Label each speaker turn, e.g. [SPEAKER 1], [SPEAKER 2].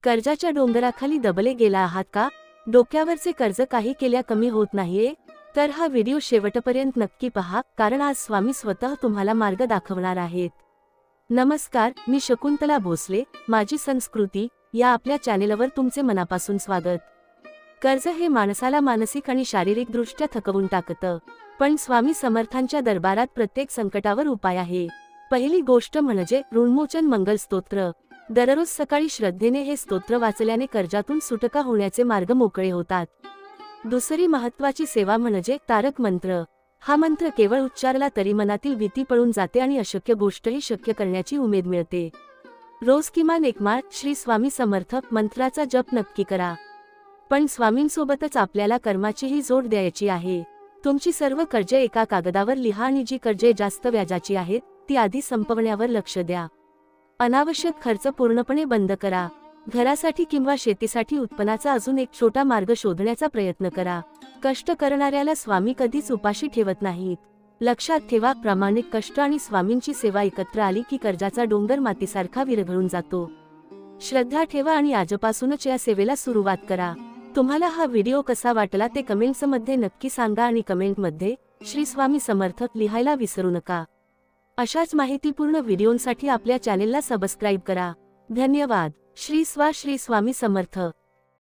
[SPEAKER 1] कर्जाच्या डोंगराखाली दबले गेला आहात का? डोक्यावरचे कर्ज काही केल्या कमी होत नाहीये? तर हा व्हिडिओ शेवटपर्यंत नक्की पहा, कारण आज स्वामी स्वतः तुम्हाला मार्ग दाखवणार आहेत. नमस्कार, मी शकुंतला भोसले. माझी संस्कृती या आपल्या चॅनेलवर तुमचे मनापासून स्वागत. कर्ज हे माणसाला मानसिक आणि शारीरिक दृष्ट्या थकवून टाकतं, पण स्वामी समर्थांच्या दरबारात प्रत्येक संकटावर उपाय आहे. पहिली गोष्ट म्हणजे ऋणमोचन मंगल स्तोत्र. दररोज सकाळी श्रद्धेने हे स्तोत्र वाचल्याने कर्जातून सुटका होण्याचे मार्ग मोकळे होतात. दुसरी महत्त्वाची सेवा म्हणजे तारक मंत्र. हा मंत्र केवळ उच्चारला तरी मनातील भीती पळून जाते आणि अशक्य गोष्टही शक्य करण्याची उमेद मिळते. रोज किमान एक माळ श्री स्वामी समर्थ मंत्राचा जप नक्की करा. पण स्वामींसोबतच आपल्याला कर्माचीही जोड द्यायची आहे. तुमची सर्व कर्जे एका कागदावर लिहा आणि जी कर्जे जास्त व्याजाची आहेत ती आधी संपवण्यावर लक्ष द्या. अनावश्यक खर्च पूर्णपणे बंद करा. घरासाठी किंवा शेतीसाठी उत्पन्नाचा अजून एक छोटा मार्ग शोधण्याचा प्रयत्न करा. कष्ट करणाऱ्याला स्वामी कधीच उपाशी ठेवत नाहीत. लक्षात ठेवा, प्रामाणिक कष्ट आणि स्वामींची सेवा एकत्र आली की कर्जाचा डोंगर मातीसारखा विरघळून जातो. श्रद्धा ठेवा आणि आजपासूनच या सेवेला सुरुवात करा. तुम्हाला हा व्हिडिओ कसा वाटला ते कमेंट्समध्ये नक्की सांगा आणि कमेंटमध्ये श्री स्वामी समर्थ लिहायला विसरू नका. अशाच माहितीपूर्ण व्हिडिओंसाठी आपल्या चॅनेलला सबस्क्राईब करा. धन्यवाद. श्री स्वामी समर्थ.